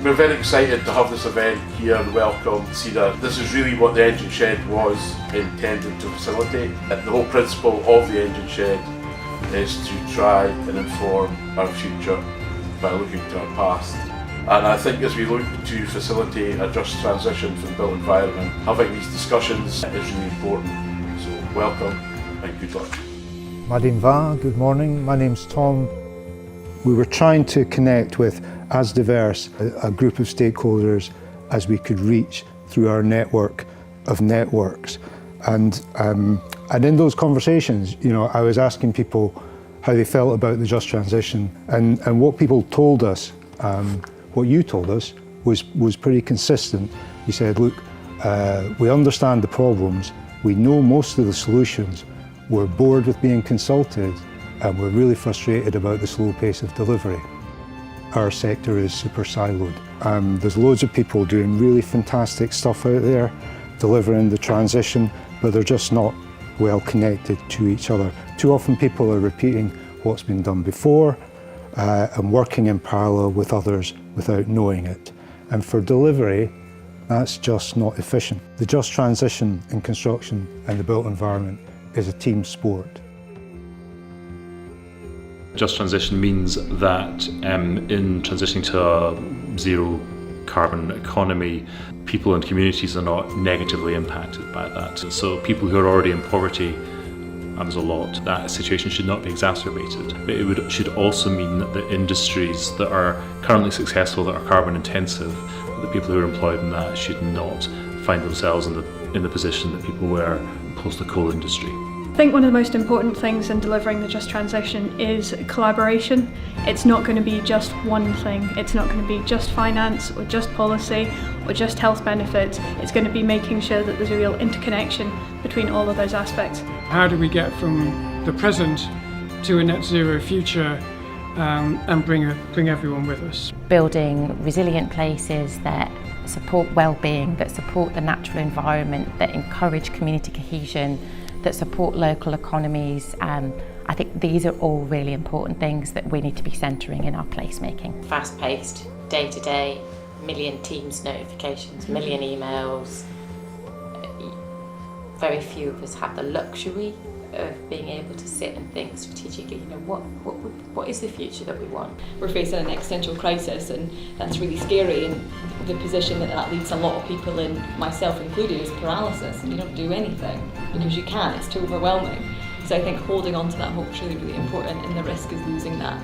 We're very excited to have this event here and welcome SEDA. This is really what the engine shed was intended to facilitate. The whole principle of the engine shed is to try and inform our future by looking to our past. And I think as we look to facilitate a just transition for the built environment, having these discussions is really important. So welcome and good luck. Madin Va, good morning. My name's Tom. We were trying to connect with as diverse a group of stakeholders as we could reach through our network of networks. And in those conversations, I was asking people how they felt about the just transition, and what people told us, what you told us, was pretty consistent. You said, look, we understand the problems, we know most of the solutions, we're bored with being consulted, and we're really frustrated about the slow pace of delivery. Our sector is super siloed. There's loads of people doing really fantastic stuff out there, delivering the transition, but they're just not well connected to each other. Too often people are repeating what's been done before and working in parallel with others without knowing it. And for delivery, that's just not efficient. The just transition in construction and the built environment is a team sport. Just transition means that in transitioning to a zero carbon economy, people and communities are not negatively impacted by that. So people who are already in poverty, there's a lot, that situation should not be exacerbated. But it should also mean that the industries that are currently successful, that are carbon intensive, the people who are employed in that should not find themselves in the position that people were post the coal industry. I think one of the most important things in delivering the just transition is collaboration. It's not going to be just one thing. It's not going to be just finance or just policy or just health benefits. It's going to be making sure that there's a real interconnection between all of those aspects. How do we get from the present to a net zero future and bring everyone with us? Building resilient places that support well-being, that support the natural environment, that encourage community cohesion, that support local economies. I think these are all really important things that we need to be centering in our placemaking. Fast-paced, day-to-day, million Teams notifications, million emails. Very few of us have the luxury of being able to sit and think strategically, what is the future that we want? We're facing an existential crisis, and that's really scary, and the position that leaves a lot of people in, myself included, is paralysis, and you don't do anything because you can't, it's too overwhelming. So I think holding on to that hope is really, really important, and the risk is losing that.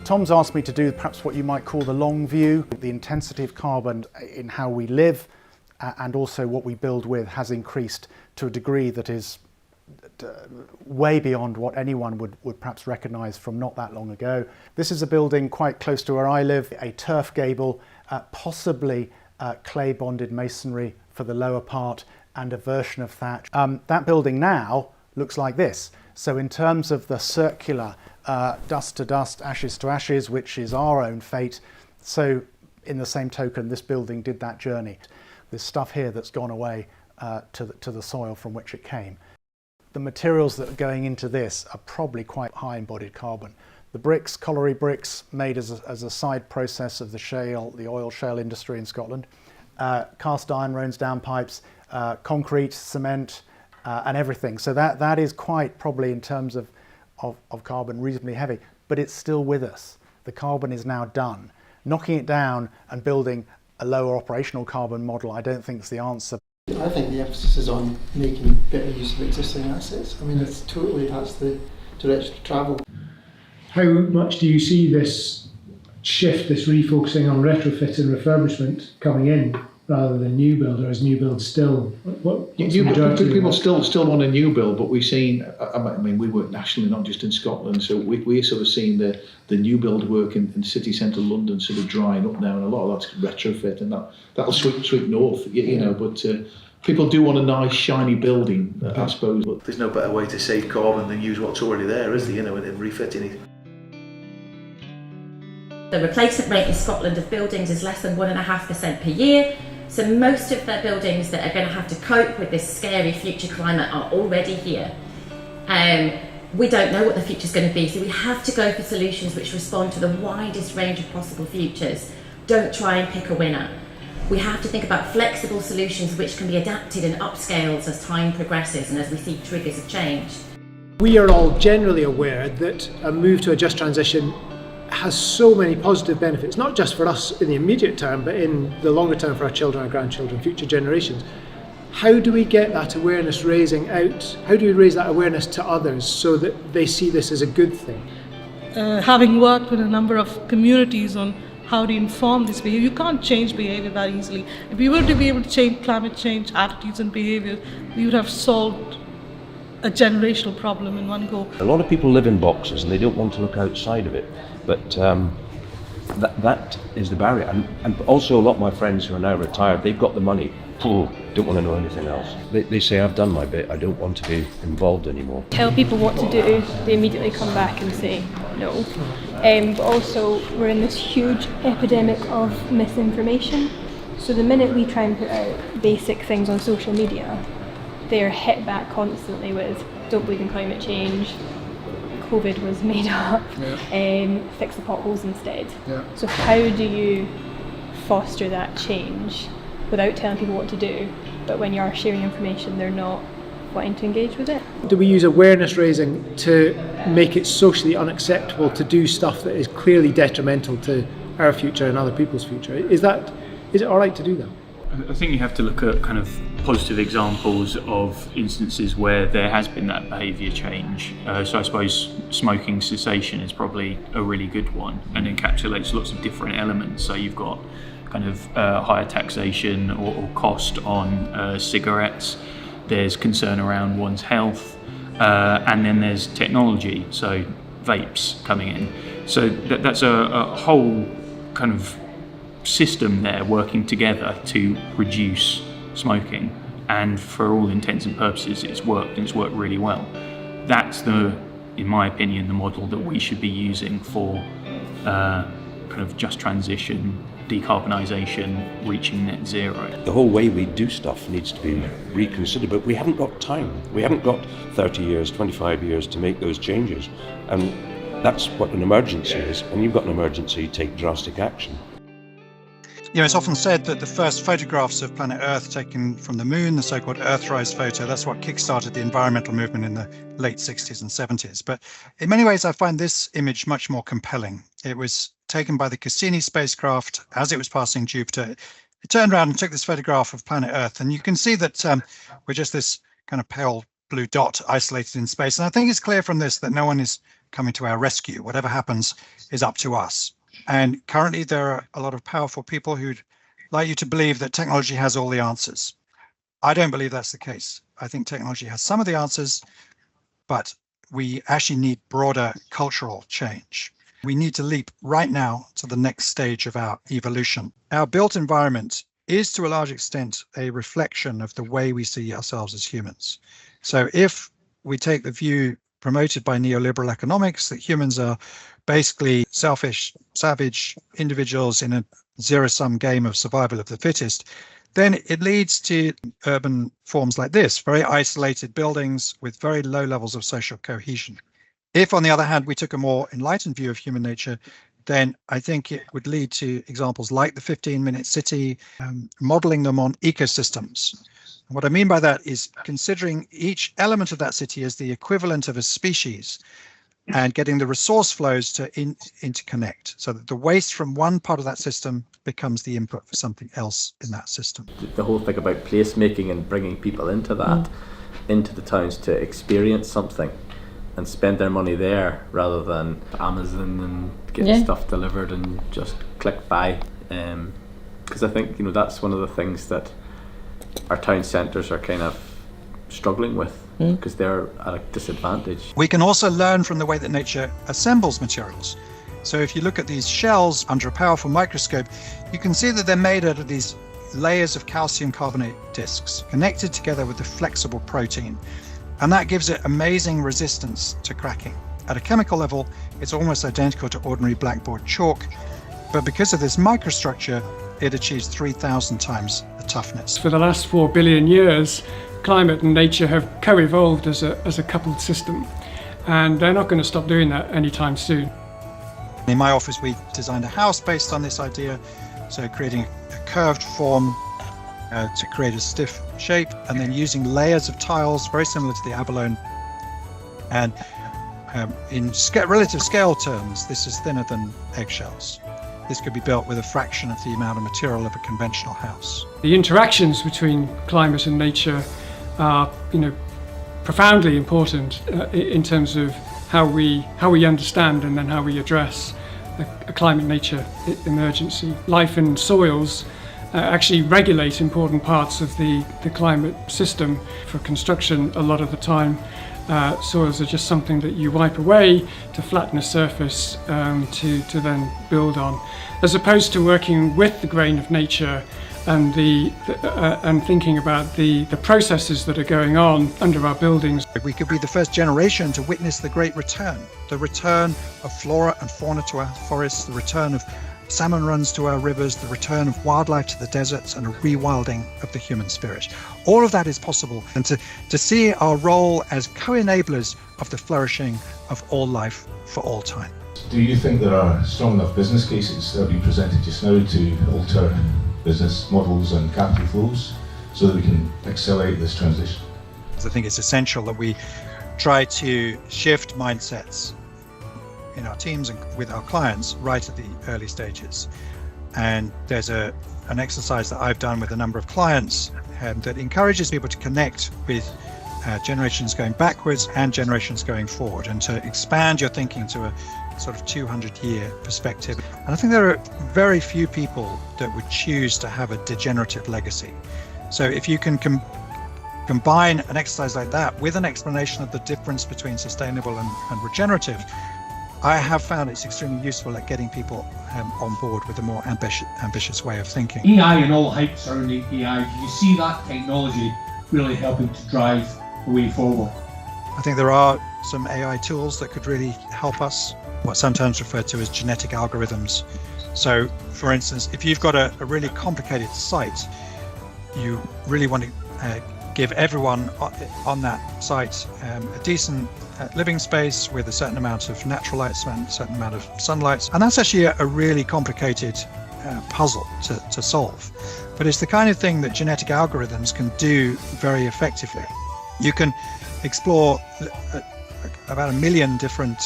Tom's asked me to do perhaps what you might call the long view. The intensity of carbon in how we live and also what we build with has increased to a degree that is way beyond what anyone would perhaps recognise from not that long ago. This is a building quite close to where I live, a turf gable, possibly clay bonded masonry for the lower part and a version of thatch. That building now looks like this. So in terms of the circular dust to dust, ashes to ashes, which is our own fate, so in the same token this building did that journey. There's stuff here that's gone away to the soil from which it came. The materials that are going into this are probably quite high embodied carbon. The bricks, colliery bricks, made as a side process of the oil shale industry in Scotland. Cast iron roans down pipes, concrete, cement, and everything. So that is quite probably in terms of carbon reasonably heavy, but it's still with us. The carbon is now done. Knocking it down and building a lower operational carbon model, I don't think is the answer. I think the emphasis is on making better use of existing assets. I mean, that's the direction to travel. How much do you see this shift, this refocusing on retrofit and refurbishment coming in rather than new build, or is new build still? People still want a new build, but we've seen, I mean, we work nationally, not just in Scotland, so we're sort of seeing the new build work in city centre London sort of drying up now, and a lot of that's retrofit, and that'll sweep north, but people do want a nice shiny building, I suppose. But there's no better way to save carbon than use what's already there, is there, in refitting it. The replacement rate in Scotland of buildings is less than 1.5% per year. So most of their buildings that are going to have to cope with this scary future climate are already here. We don't know what the future's going to be, so we have to go for solutions which respond to the widest range of possible futures. Don't try and pick a winner. We have to think about flexible solutions which can be adapted and upscaled as time progresses and as we see triggers of change. We are all generally aware that a move to a just transition has so many positive benefits, not just for us in the immediate term, but in the longer term for our children, our grandchildren, future generations. How do we get that awareness raising out? How do we raise that awareness to others so that they see this as a good thing? Having worked with a number of communities on how to inform this behavior, you can't change behavior that easily. If we were to be able to change climate change attitudes and behaviors, we would have solved a generational problem in one go. A lot of people live in boxes and they don't want to look outside of it, but that is the barrier. And also a lot of my friends who are now retired, they've got the money, don't want to know anything else. They say, I've done my bit, I don't want to be involved anymore. Tell people what to do, they immediately come back and say no. But also we're in this huge epidemic of misinformation. So the minute we try and put out basic things on social media, they're hit back constantly with don't believe in climate change, COVID was made up, fix the potholes instead. Yeah. So how do you foster that change without telling people what to do, but when you are sharing information they're not wanting to engage with it? Do we use awareness raising to make it socially unacceptable to do stuff that is clearly detrimental to our future and other people's future? Is it all right to do that? I think you have to look at kind of positive examples of instances where there has been that behaviour change. So I suppose smoking cessation is probably a really good one and encapsulates lots of different elements. So you've got kind of higher taxation or cost on cigarettes. There's concern around one's health, and then there's technology, so vapes coming in. So that's a whole kind of system there working together to reduce smoking, and for all intents and purposes it's worked, and it's worked really well. That's in my opinion, the model that we should be using for kind of just transition, decarbonisation, reaching net zero. The whole way we do stuff needs to be reconsidered, but we haven't got time. We haven't got 30 years, 25 years to make those changes, and that's what an emergency is. When you've got an emergency, take drastic action. You know, it's often said that the first photographs of planet Earth taken from the moon, the so-called Earthrise photo, that's what kick-started the environmental movement in the late 60s and 70s. But in many ways, I find this image much more compelling. It was taken by the Cassini spacecraft as it was passing Jupiter. It turned around and took this photograph of planet Earth. And you can see that we're just this kind of pale blue dot isolated in space. And I think it's clear from this that no one is coming to our rescue. Whatever happens is up to us. And currently there are a lot of powerful people who'd like you to believe that technology has all the answers. I don't believe that's the case. I think technology has some of the answers, but we actually need broader cultural change. We need to leap right now to the next stage of our evolution. Our built environment is to a large extent a reflection of the way we see ourselves as humans. So if we take the view promoted by neoliberal economics that humans are basically selfish, savage individuals in a zero-sum game of survival of the fittest, then it leads to urban forms like this, very isolated buildings with very low levels of social cohesion. If, on the other hand, we took a more enlightened view of human nature, then I think it would lead to examples like the 15-minute city, modeling them on ecosystems. And what I mean by that is considering each element of that city as the equivalent of a species, and getting the resource flows to interconnect so that the waste from one part of that system becomes the input for something else in that system. The whole thing about placemaking and bringing people into that, into the towns to experience something and spend their money there rather than Amazon and get stuff delivered and just click buy. Because I think, you know, that's one of the things that our town centres are kind of struggling with, because they're at a disadvantage. We can also learn from the way that nature assembles materials. So if you look at these shells under a powerful microscope, you can see that they're made out of these layers of calcium carbonate discs connected together with a flexible protein. And that gives it amazing resistance to cracking. At a chemical level, it's almost identical to ordinary blackboard chalk, but because of this microstructure, it achieves 3,000 times the toughness. For the last 4 billion years, climate and nature have co-evolved as a coupled system, and they're not going to stop doing that anytime soon. In my office, we designed a house based on this idea, so creating a curved form to create a stiff shape, and then using layers of tiles very similar to the abalone. And in relative scale terms, this is thinner than eggshells. This could be built with a fraction of the amount of material of a conventional house. The interactions between climate and nature are, profoundly important in terms of how we understand and then how we address a climate-nature emergency. Life in soils actually regulate important parts of the climate system. For construction, a lot of the time, soils are just something that you wipe away to flatten a surface to then build on, as opposed to working with the grain of nature and and thinking about the processes that are going on under our buildings. We could be the first generation to witness the great return, the return of flora and fauna to our forests, the return of salmon runs to our rivers, the return of wildlife to the deserts, and a rewilding of the human spirit. All of that is possible, and to see our role as co-enablers of the flourishing of all life for all time. Do you think there are strong enough business cases that have been presented just now to alter business models and capital flows so that we can accelerate this transition? I think it's essential that we try to shift mindsets in our teams and with our clients right at the early stages. And there's an exercise that I've done with a number of clients that encourages people to connect with generations going backwards and generations going forward, and to expand your thinking to a sort of 200-year perspective. And I think there are very few people that would choose to have a degenerative legacy. So if you can combine an exercise like that with an explanation of the difference between sustainable and regenerative, I have found it's extremely useful at getting people on board with a more ambitious way of thinking. AI and all hype surrounding AI, do you see that technology really helping to drive the way forward? I think there are some AI tools that could really help us, what's sometimes referred to as genetic algorithms. So, for instance, if you've got a really complicated site, you really want to give everyone on that site a decent living space with a certain amount of natural light, a certain amount of sunlight. And that's actually a really complicated puzzle to solve. But it's the kind of thing that genetic algorithms can do very effectively. You can explore about 1 million different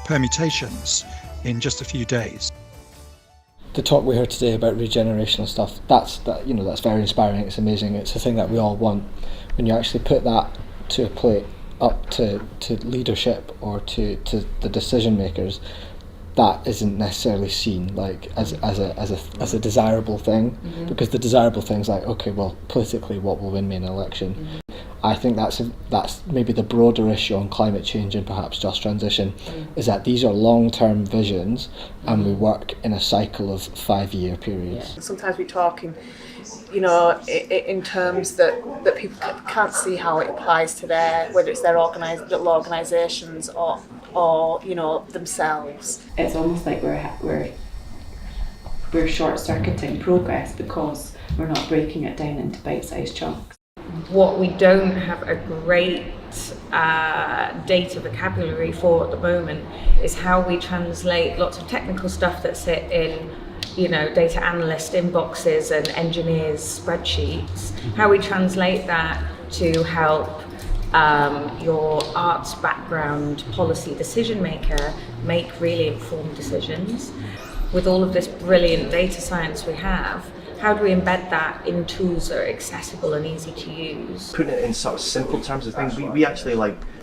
permutations in just a few days. The talk we heard today about regenerational stuff, that's very inspiring. It's amazing. It's a thing that we all want. When you actually put that to a plate, up to leadership or to the decision makers, that isn't necessarily seen like as a desirable thing, because the desirable thing's like, okay, well, politically, what will win me an election? I think that's maybe the broader issue on climate change and perhaps just transition, is that these are long-term visions and we work in a cycle of 5-year periods. Sometimes we talk in terms that people can't see how it applies to whether it's their little organisations or themselves. It's almost like we're short-circuiting progress because we're not breaking it down into bite-sized chunks. What we don't have a great data vocabulary for at the moment is how we translate lots of technical stuff that sit in data analyst inboxes and engineers spreadsheets, how we translate that to help your arts background policy decision maker make really informed decisions. With all of this brilliant data science we have, how do we embed that in tools that are accessible and easy to use? Putting it in sort of simple terms of things, we actually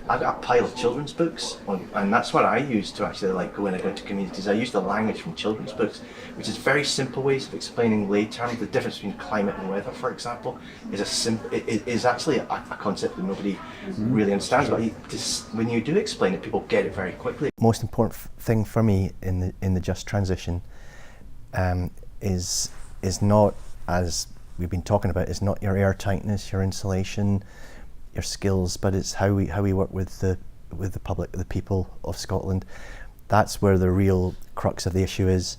I've got a pile of children's books, and that's what I use to actually go in and go to communities. I use the language from children's books, which is very simple ways of explaining lay terms. The difference between climate and weather, for example, is actually a concept that nobody really understands. But when you do explain it, people get it very quickly. Most important thing for me in the just transition is not, as we've been talking about, is not your air tightness, your insulation, your skills, but it's how we work with the public, the people of Scotland. That's where the real crux of the issue is,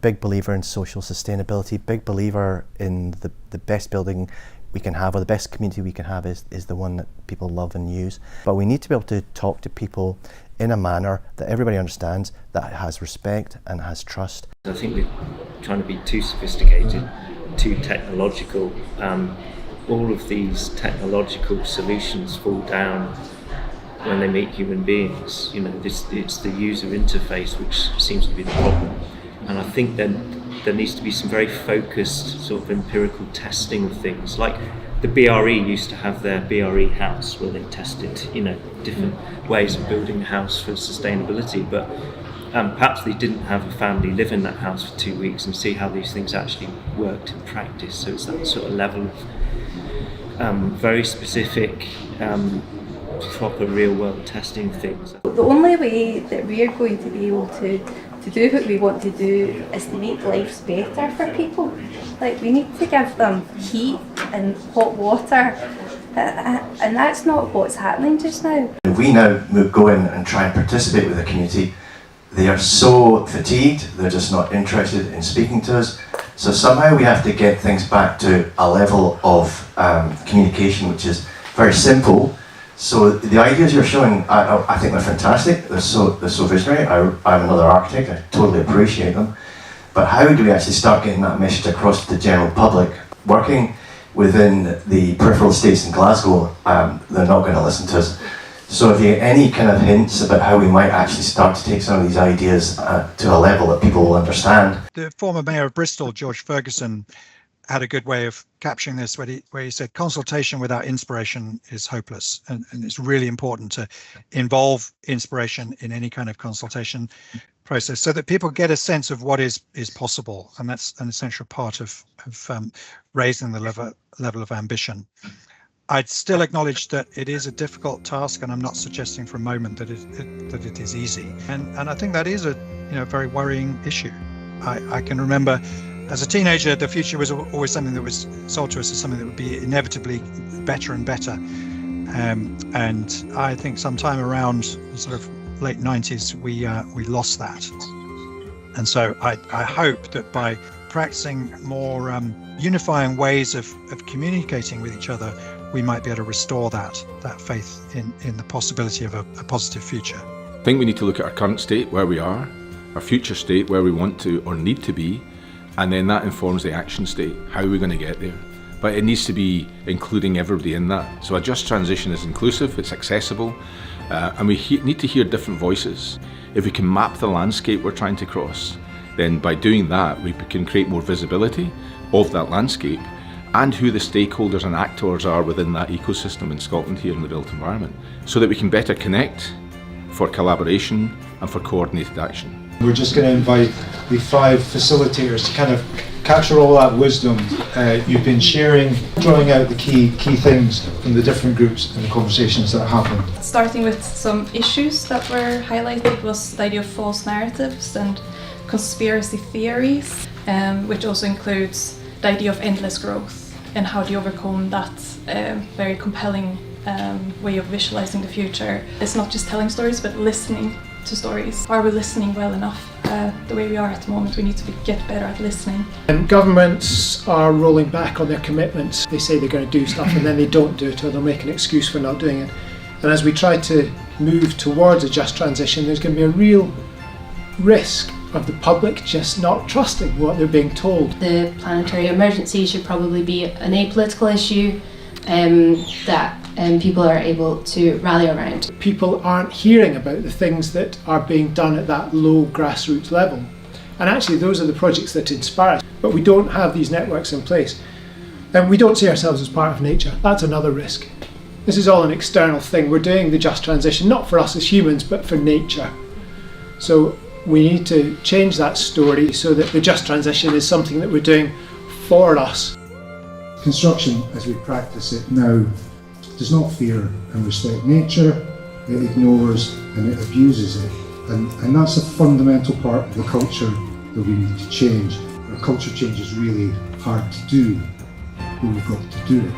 Big believer in social sustainability, big believer in the best building we can have, or the best community we can have is the one that people love and use. But we need to be able to talk to people in a manner that everybody understands, that has respect and has trust. I think we're trying to be too sophisticated, too technological. All of these technological solutions fall down when they meet human beings. You know, it's the user interface which seems to be the problem. And I think then there needs to be some very focused sort of empirical testing of things. Like the BRE used to have their BRE house where they tested, you know, different ways of building a house for sustainability, but perhaps they didn't have a family live in that house for 2 weeks and see how these things actually worked in practice. So it's that sort of level of very specific, proper real world testing things. The only way that we're going to be able to do what we want to do is to make lives better for people. Like, we need to give them heat and hot water, and that's not what's happening just now. If we now go in and try and participate with the community, they are so fatigued, they're just not interested in speaking to us. So somehow we have to get things back to a level of communication which is very simple. So the ideas you're showing, I think they're fantastic. They're so visionary. I'm another architect. I totally appreciate them. But how do we actually start getting that message across to the general public? Working within the peripheral states in Glasgow, they're not going to listen to us. So if you have any kind of hints about how we might actually start to take some of these ideas to a level that people will understand. The former mayor of Bristol, George Ferguson, had a good way of capturing this where he said consultation without inspiration is hopeless, and it's really important to involve inspiration in any kind of consultation process so that people get a sense of what is possible, and that's an essential part of raising the level of ambition. I'd still acknowledge that it is a difficult task, and I'm not suggesting for a moment that it is easy, and I think that is a very worrying issue. I can remember as a teenager, the future was always something that was sold to us as something that would be inevitably better and better. And I think sometime around sort of late 90s, we lost that. And so I hope that by practicing more unifying ways of communicating with each other, we might be able to restore that faith in the possibility of a positive future. I think we need to look at our current state, where we are, our future state, where we want to or need to be, and then that informs the action state. How are we going to get there? But it needs to be including everybody in that. So a just transition is inclusive, it's accessible, and we need to hear different voices. If we can map the landscape we're trying to cross, then by doing that, we can create more visibility of that landscape and who the stakeholders and actors are within that ecosystem in Scotland here in the built environment, so that we can better connect for collaboration and for coordinated action. We're just going to invite the 5 facilitators to kind of capture all that wisdom you've been sharing, drawing out the key things from the different groups and the conversations that happened. Starting with some issues that were highlighted was the idea of false narratives and conspiracy theories, which also includes the idea of endless growth and how do you overcome that very compelling way of visualizing the future. It's not just telling stories, but listening to stories. Are we listening well enough? The way we are at the moment, we need to get better at listening. And governments are rolling back on their commitments. They say they're going to do stuff and then they don't do it, or they'll make an excuse for not doing it. And as we try to move towards a just transition, there's going to be a real risk of the public just not trusting what they're being told. The planetary emergency should probably be an apolitical issue that people are able to rally around. People aren't hearing about the things that are being done at that low grassroots level. And actually those are the projects that inspire us. But we don't have these networks in place. And we don't see ourselves as part of nature. That's another risk. This is all an external thing. We're doing the just transition, not for us as humans, but for nature. So we need to change that story so that the just transition is something that we're doing for us. Construction, as we practice it now, does not fear and respect nature, it ignores and it abuses it. And that's a fundamental part of the culture that we need to change. Our culture change is really hard to do, but we've got to do it.